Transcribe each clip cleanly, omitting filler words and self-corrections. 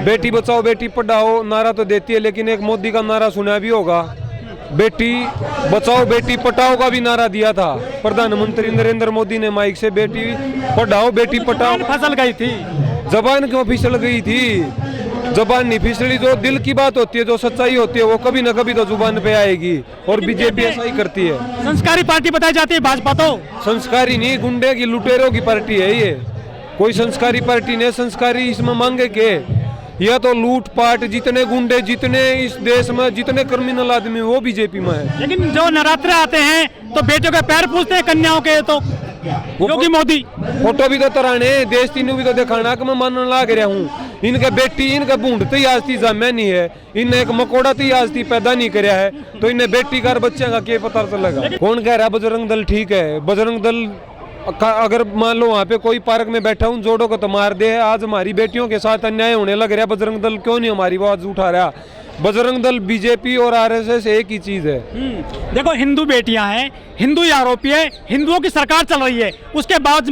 बेटी बचाओ बेटी पढ़ाओ नारा तो देती है, लेकिन एक मोदी का नारा सुना भी होगा, बेटी बचाओ बेटी पढ़ाओ का भी नारा दिया था प्रधानमंत्री नरेंद्र मोदी ने माइक से, बेटी पढ़ाओ बेटी पढ़ाओ। फसल गई थी, जबान क्यों फिसल गई थी? जबान नहीं फिसली, जो दिल की बात होती है, जो सच्चाई होती है, वो कभी ना कभी तो जुबान पे आएगी, और बीजेपी ऐसा ही करती है। संस्कारी पार्टी बताई जाती है भाजपा, तो संस्कारी नहीं, गुंडे की लुटेरों की पार्टी है ये, कोई संस्कारी पार्टी नहीं। संस्कारी इसमें मांगे के, यह तो लूटपाट, जितने गुंडे जितने इस देश में जितने क्रिमिनल आदमी वो बीजेपी में है। लेकिन जो नवरात्रे आते हैं तो बेटियों के पैर पूछते हैं कन्याओं के, तो योगी मोदी फोटो भी तो तराने, देश तीनों भी तो दिखाना कि मैं मानने लाग रहा हूँ। इनके बेटी इनके बूंढते ही आज थी जामे नहीं है, इन्हें एक मकोड़ा थी आज थी पैदा नहीं कराया है, तो इन्हें बेटी का बच्चे का क्या पता चलेगा? कौन कह रहा है बजरंग दल ठीक है? बजरंग दल अगर मान लो वहाँ पे कोई पार्क में बैठा हूँ, जोड़ों को तो मार दे, आज हमारी बेटियों के साथ अन्याय होने लग रहा है, बजरंग दल क्यों नहीं हमारी आवाज उठा रहा? बजरंग दल बीजेपी और आरएसएस एक ही चीज है। देखो हिंदू बेटियां हैं, हिंदू आरोपी है, हिंदुओं की सरकार चल रही है, उसके बाद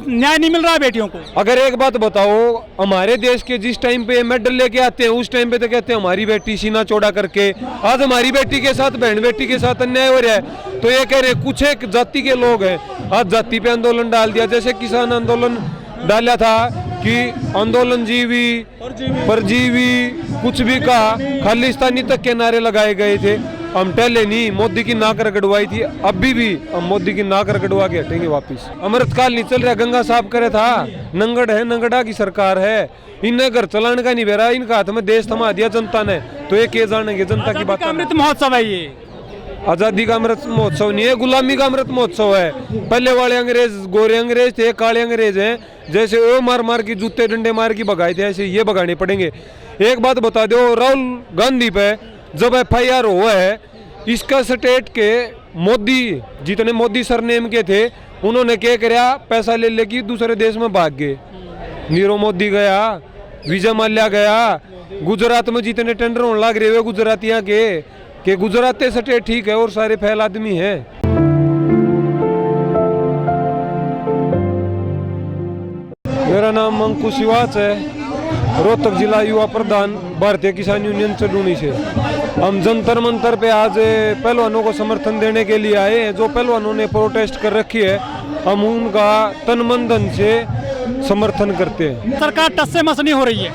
न्याय नहीं मिल रहा है बेटियों को। अगर एक बात बताओ, हमारे देश के जिस टाइम पे मेडल लेके आते हैं उस टाइम पे तो कहते हैं हमारी बेटी सीना चौड़ा करके, आज हमारी बेटी के साथ बहन बेटी के साथ अन्याय हो रहा है, तो ये कह रहे कुछ एक जाति के लोग हैं, आज जाति पे आंदोलन डाल दिया, जैसे किसान आंदोलन डाला था कि आंदोलन जीवी परजीवी कुछ भी कहा, खालिस्तानी तक के नारे लगाए गए थे। हम टहले नहीं, मोदी की नाक रगड़वाई थी, अभी भी हम मोदी की नाक रगड़वा के हटेंगे वापिस। अमृतकाल नहीं चल रहा, गंगा साफ करे था, नंगड़ है, नंगड़ा की सरकार है, इन्हें घर चलाने का नहीं बेरा, इनका हाथ में देश थमा दिया जनता ने, तो ये क्या जानेंगे जनता की बात? अमृत महोत्सव है ये, आजादी का अमृत महोत्सव नहीं है, गुलामी का अमृत महोत्सव है। पहले वाले अंग्रेज गोरे अंग्रेज थे, काले अंग्रेज हैं, जैसे वो मार मार के जूते डंडे मार के भगाए थे, ऐसे ये भगाने पड़ेंगे। एक बात बता दो, राहुल गांधी पे जब FIR हुआ है, इसका स्टेट के मोदी जितने मोदी सरनेम के थे, उन्होंने क्या कराया, पैसा ले लेके दूसरे देश में भाग गए। नीरव मोदी गया, विजय माल्या गया, गुजरात में जितने टेंडर होने लग रहे हुए गुजरातियाँ के गुजरात स्टेट ठीक है और सारे फैल आदमी है। मेरा नाम अंकुश शिवाच है, रोहतक जिला युवा प्रधान, भारतीय किसान यूनियन चलूनी से। हम जंतर मंतर पे आज पहलवानों को समर्थन देने के लिए आए हैं। जो पहलवानों ने प्रोटेस्ट कर रखी है, हम उनका तन मन धन से समर्थन करते हैं। सरकार टस से मस नहीं हो रही है,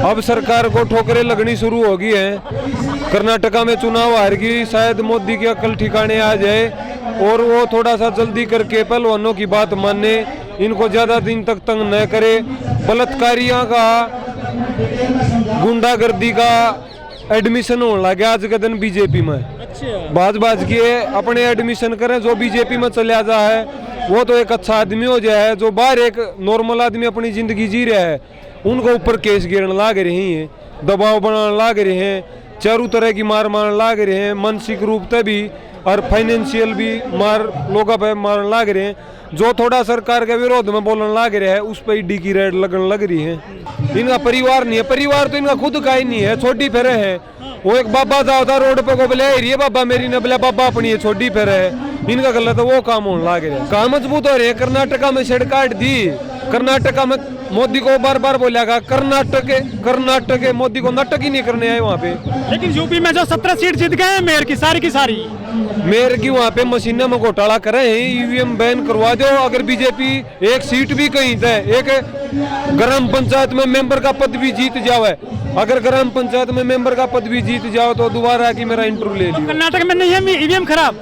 अब सरकार को ठोकरें लगनी शुरू हो गई है। कर्नाटका में चुनाव हार गई, शायद मोदी की अकल ठिकाने आ जाए और वो थोड़ा सा जल्दी करके पहलवानों की बात माने, इनको ज्यादा दिन तक तंग न करे। बलात्कारियों का, गुंडागर्दी का एडमिशन होने लगे आज के दिन बीजेपी में। बाज बाज के अपने एडमिशन करें, जो बीजेपी में चले जा है वो तो एक अच्छा आदमी हो जाए, जो बाहर एक नॉर्मल आदमी अपनी जिंदगी जी रहा है, उनको ऊपर केस गिरने लाग रही हैं, दबाव बनाने लाग रहे हैं, चारों तरह की मार मारने लाग रहे हैं, मानसिक रूप से भी और फाइनेंशियल भी मार लोगों पे मारने लाग रहे हैं। जो थोड़ा सरकार के विरोध में बोलने लग रहा है उस पर ईडी की रेड लगने लग रही है। इनका परिवार नहीं है, परिवार तो इनका खुद का ही नहीं है, छोटी फेरे है। वो एक बाबा जाता रोड पे को बोले ये बाबा मेरी ने बोला बाबा अपनी है, छोटी फेरे है, इनका गलत तो वो काम होने लग रहा है। काम मजबूत हो रहे हैं। कर्नाटका में सड़क काट दी, कर्नाटका में मोदी को बार बार बोलेगा कर्नाटक मोदी को नाटक ही नहीं करने आए वहाँ पे। लेकिन यूपी में जो 17 सीट जीत गए हैं मेयर की सारी मेयर की वहाँ पे मशीनों में घोटाला करे हैं, EVM बैन करवा दो। अगर बीजेपी एक सीट भी कहीं दे, एक ग्राम पंचायत में मेंबर का पद भी जीत जावे, अगर ग्राम पंचायत में मेंबर का पद भी जीत जाओ तो दोबारा की मेरा इंटरव्यू ले लियो। कर्नाटक में नहीं है EVM खराब,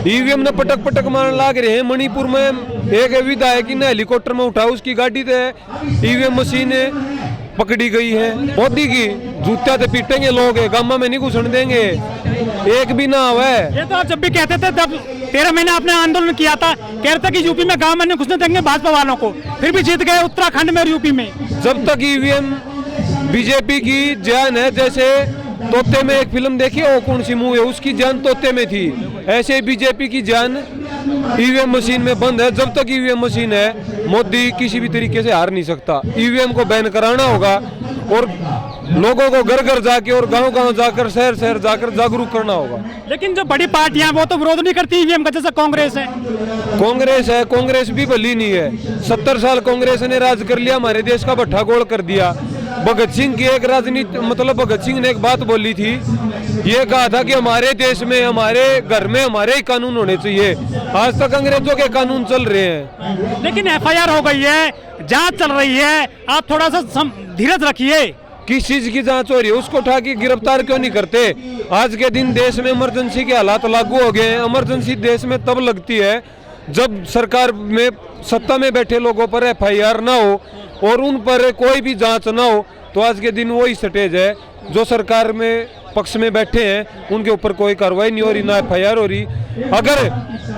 EVM ने पटक पटक मारने लग रहे हैं। मणिपुर में एक विधायक ने हेलीकॉप्टर में उठा, उसकी गाड़ी से EVM मशीन पकड़ी गई है। मोदी की जूतिया तो पीटेंगे लोग, गामा में नहीं घुसने देंगे, एक भी ना हुआ। ये तो आप जब भी कहते थे, तब 13 महीने आपने आंदोलन किया था, कह रहे थे कि यूपी में गांव में नहीं घुसने देंगे भाजपा वालों को, फिर भी जीत गए उत्तराखंड में और यूपी में। जब तक EVM बीजेपी की जान है, जैसे तोते में एक फिल्म देखी वो कौन सी मूवी है, उसकी जान तोते में थी, ऐसे बीजेपी की जान EVM मशीन में बंद है। जब तक EVM मशीन है मोदी किसी भी तरीके से हार नहीं सकता। EVM को बैन कराना होगा और लोगों को घर घर जाके और गांव गांव जाकर शहर शहर जाकर जागरूक करना होगा। लेकिन जो बड़ी पार्टियां वो तो विरोध नहीं करती EVM का, जैसे कांग्रेस है। कांग्रेस भी भली नहीं है। 70 साल कांग्रेस ने राज कर लिया, हमारे देश का भट्ठा गोल कर दिया। भगत सिंह की एक राजनीति मतलब भगत सिंह ने एक बात बोली थी, ये कहा था कि हमारे देश में हमारे घर में हमारे ही कानून होने चाहिए। आज तक अंग्रेजों के कानून चल रहे हैं। लेकिन एफआईआर हो गई है, जांच चल रही है, आप थोड़ा सा धीरज रखिए। किस चीज की जांच हो रही है, उसको उठा के गिरफ्तार क्यों नहीं करते? आज के दिन देश में इमरजेंसी के हालात लागू हो गए हैं। इमरजेंसी देश में तब लगती है जब सरकार में सत्ता में बैठे लोगों पर एफआईआर ना हो और उन पर कोई भी जांच ना हो। तो आज के दिन वही स्टेज है, जो सरकार में पक्ष में बैठे हैं उनके ऊपर कोई कार्रवाई नहीं हो रही, ना एफआईआर हो रही। अगर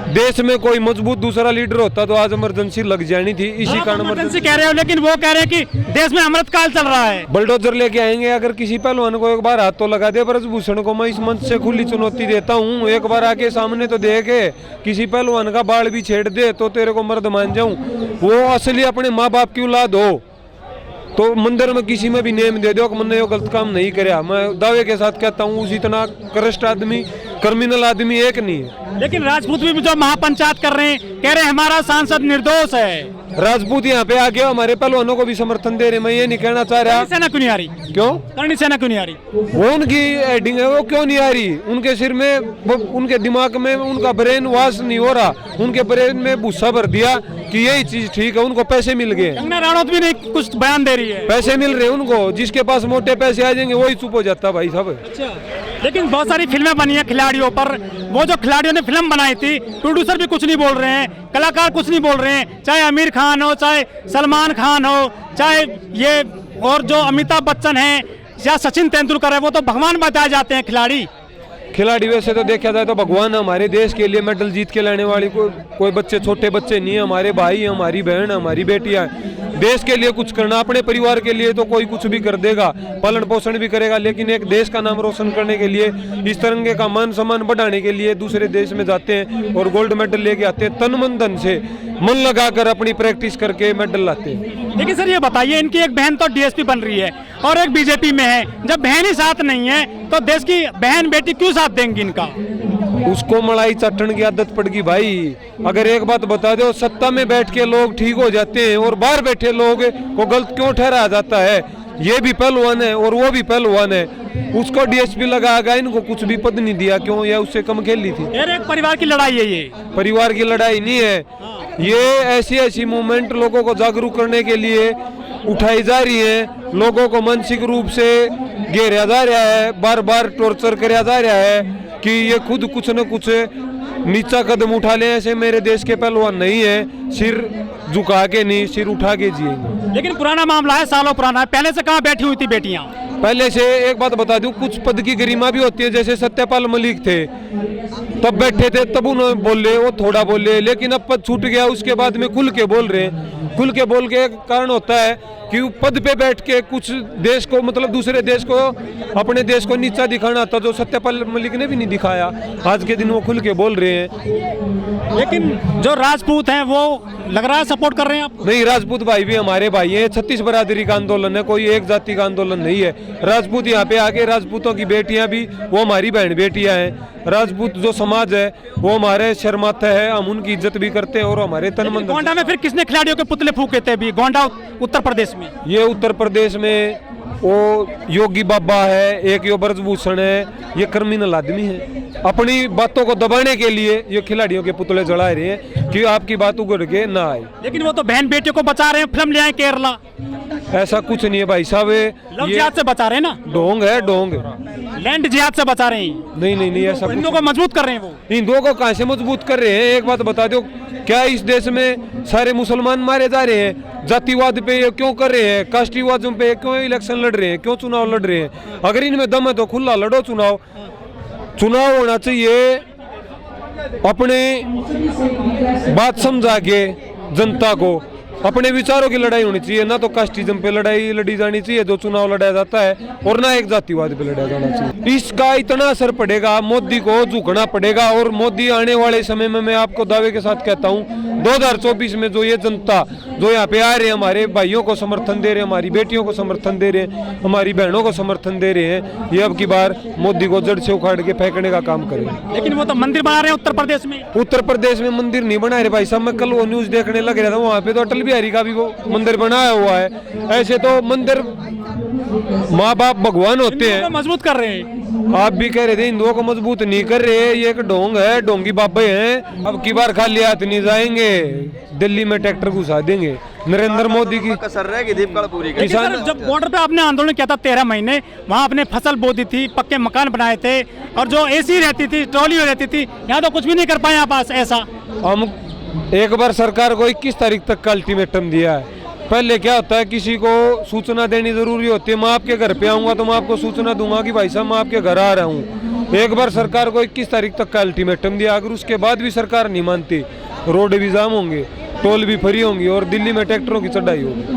देश में कोई मजबूत दूसरा लीडर होता तो आज इमरजेंसी लग जानी थी। इसी कारण इमरजेंसी कह रहे हो, लेकिन वो कह रहे हैं कि देश में अमृतकाल चल रहा है। बुलडोजर लेके आएंगे। अगर किसी पहलवान को एक बार हाथ तो लगा दे। ब्रजभूषण को मैं इस मंच से खुली चुनौती देता हूँ, एक बार आके सामने तो देखे, किसी पहलवान का बाल भी छेड़ दे तो तेरे को मर्द मान जाऊं। वो असली अपने माँ बाप की औलाद हो तो मंदिर में किसी में भी नेम दे दो कि मैंने ये गलत काम नहीं कराया। मैं दावे के साथ कहता हूँ उस इतना करस्ट आदमी, क्रिमिनल आदमी एक नहीं है। लेकिन राजपूत भी जो महापंचायत कर रहे हैं, कह रहे हैं हमारा सांसद निर्दोष है। राजपूत यहाँ पे आके हमारे पहलवानों को भी समर्थन दे रहे। मैं ये नहीं कहना चाह रहा सेना क्यों नहीं आ रही? क्यों करणी सेना क्यों नहीं आ रही? वो उनकी हेडिंग है, वो क्यों नहीं आ रही? उनके सिर में उनके दिमाग में उनका ब्रेन वॉश नहीं हो रहा। उनके ब्रेन में भूसा भर दिया कि यही चीज ठीक है। उनको पैसे मिल गए। कंगना रनौत भी नहीं कुछ बयान दे रही है। पैसे मिल रहे हैं उनको, जिसके पास मोटे पैसे आ जाएंगे वही चुप हो जाता भाई साहब। अच्छा, लेकिन बहुत सारी फिल्में बनी है खिलाड़ियों पर। वो जो खिलाड़ियों ने फिल्म बनाई थी, प्रोड्यूसर भी कुछ नहीं बोल रहे हैं, कलाकार कुछ नहीं बोल रहे हैं। चाहे आमिर खान हो, चाहे सलमान खान हो, चाहे ये और जो अमिताभ बच्चन है या सचिन तेंदुलकर है, वो तो भगवान बताए जाते हैं खिलाड़ी। वैसे तो देखा जाए तो भगवान हमारे देश के लिए मेडल जीत के लाने वाली कोई बच्चे छोटे बच्चे नहीं है। हमारे भाई, हमारी बहन, हमारी बेटियां। देश के लिए कुछ करना, अपने परिवार के लिए तो कोई कुछ भी कर देगा, पालन पोषण भी करेगा, लेकिन एक देश का नाम रोशन करने के लिए, इस तिरंगे का मान सम्मान बढ़ाने के लिए दूसरे देश में जाते हैं और गोल्ड मेडल लेके आते हैं। तन मन धन से मन लगाकर अपनी प्रैक्टिस करके मेडल लाते हैं। लेकिन सर ये बताइए, इनकी एक बहन तो डीएसपी बन रही है और एक बीजेपी में है। जब बहन ही साथ नहीं है तो देश की बहन बेटी क्यों साथ देंगी इनका? उसको मलाई चाटने की आदत पड़ गई भाई। अगर एक बात बता दो, सत्ता में बैठ के लोग ठीक हो जाते हैं और बाहर बैठे लोग को गलत क्यों ठहराया जाता है? ये भी पहलवान है और वो भी पहलवान है। उसको डीएसपी लगाया, इनको कुछ भी पद नहीं दिया। क्यों? या उससे कम खेली थी? एक परिवार की लड़ाई है ये। परिवार की लड़ाई नहीं है ये। ऐसी मूवमेंट लोगों को जागरूक करने के लिए उठाई जा रही है। लोगों को मानसिक रूप से घेरा जा रहा है, बार बार टॉर्चर किया जा रहा है कि ये खुद कुछ न कुछ नीचा कदम उठा ले। ऐसे मेरे देश के पहलवान नहीं है, सिर झुका के नहीं, सिर उठा के जिएंगे। लेकिन पुराना मामला है, सालों पुराना है। पहले से कहाँ बैठी हुई थी बेटियां? पहले से एक बात बता दूं, कुछ पद की गरिमा भी होती है। जैसे सत्यपाल मलिक थे, तब बैठे थे, तब उन्होंने बोले, वो थोड़ा बोले, लेकिन अब पद छूट गया, उसके बाद में खुल के बोल रहे हैं। खुल के बोल के कारण होता है कि पद पे बैठ के कुछ देश को मतलब दूसरे देश को, अपने देश को नीचा दिखाना था, जो सत्यपाल मलिक ने भी नहीं दिखाया। आज के दिन वो खुल के बोल रहे हैं। लेकिन जो राजपूत हैं वो लग रहा है सपोर्ट कर रहे हैं आप? नहीं, राजपूत भाई भी हमारे भाई हैं। 36 बरादरी का आंदोलन है, कोई एक जाति का आंदोलन नहीं है। राजपूत यहाँ पे आके, राजपूतों की बेटियां भी वो हमारी बहन बेटियां हैं। राजपूत जो समाज है वो हमारे शर्माते है, हम उनकी इज्जत भी करते हैं और हमारे तन मन। गोंडा में फिर किसने खिलाड़ियों के पुतले फूके थे? भी गोंडा उत्तर प्रदेश में। ये उत्तर प्रदेश में वो योगी बाबा है, एक यो ब्रजभूषण है। ये क्रिमिनल आदमी है। अपनी बातों को दबाने के लिए ये खिलाड़ियों के पुतले जला रहे हैं कि आपकी बात उगड़ के ना आए। लेकिन वो तो बहन बेटियों को बचा रहे हैं। फिल्म ले आए केरला। ऐसा कुछ नहीं है भाई साहब, लव जिहाद से बचा रहे हैं ना। ढोंग है, ढोंग। लैंड जिहाद से बचा रहे हैं। नहीं ऐसा हिंदुओं को मजबूत कर रहे हैं। वो हिंदुओं को कहां से मजबूत कर रहे हैं? एक बात बता दो, क्या इस देश में सारे मुसलमान मारे जा रहे हैं? जातिवाद पे ये क्यों कर रहे हैं? कास्टवाद पे क्यों इलेक्शन लड़ रहे हैं? क्यों चुनाव लड़ रहे हैं? अगर इनमें दम है तो खुला लड़ो चुनाव। चुनाव होना चाहिए अपने बात समझा के, जनता को अपने विचारों की लड़ाई होनी चाहिए, ना तो कास्टिज्म पे लड़ाई लड़ी जानी चाहिए जो चुनाव लड़ाया जाता है, और ना एक जातिवाद पे लड़ाया जाना चाहिए। इसका इतना असर पड़ेगा, मोदी को झुकना पड़ेगा। और मोदी आने वाले समय में, मैं आपको दावे के साथ कहता हूँ, 2024 में जो ये जनता जो यहाँ पे आ रहे हैं, हमारे भाइयों को समर्थन दे रहे हैं, हमारी बेटियों को समर्थन दे रहे हैं, हमारी बहनों को समर्थन दे रहे हैं, ये अब की बार मोदी को जड़ से उखाड़ के फेंकने का काम करेंगे। लेकिन वो तो मंदिर बना रहे हैं उत्तर प्रदेश में। उत्तर प्रदेश में मंदिर नहीं बना रहे भाई साहब। मैं कल वो न्यूज देखने लग रहा था, वहाँ पे तो अटल बिहारी का भी वो मंदिर बनाया हुआ है। ऐसे तो मंदिर माँ बाप भगवान होते हिंदुओं को हैं। मजबूत कर रहे हैं। आप भी कह रहे थे हिंदुओं को मजबूत नहीं कर रहे, ये एक ढोंग है, ढोंगी बाबे हैं। अब की बार खाली हाथ नहीं जाएंगे, दिल्ली में ट्रैक्टर घुसा देंगे। नरेंद्र मोदी की कसर रहेगी दीपकल पूरी लेकिन सर, जब बॉर्डर पे आपने आंदोलन किया था 13 महीने, वहाँ आपने फसल बो दी थी, पक्के मकान बनाए थे, और जो एसी रहती थी, ट्रॉली रहती थी, यहाँ तो कुछ भी नहीं कर पाए आप ऐसा। हम एक बार सरकार को 21 तारीख तक का अल्टीमेटम दिया है। पहले क्या होता है, किसी को सूचना देनी जरूरी होती है। मैं आपके घर पे आऊंगा तो मैं आपको सूचना दूंगा कि भाई साहब मैं आपके घर आ रहा हूँ। एक बार सरकार को 21 तारीख तक का अल्टीमेटम दिया, अगर उसके बाद भी सरकार नहीं मानती, रोड भी जाम होंगे, टोल भी फ्री होंगी और दिल्ली में ट्रैक्टरों की चढ़ाई होगी।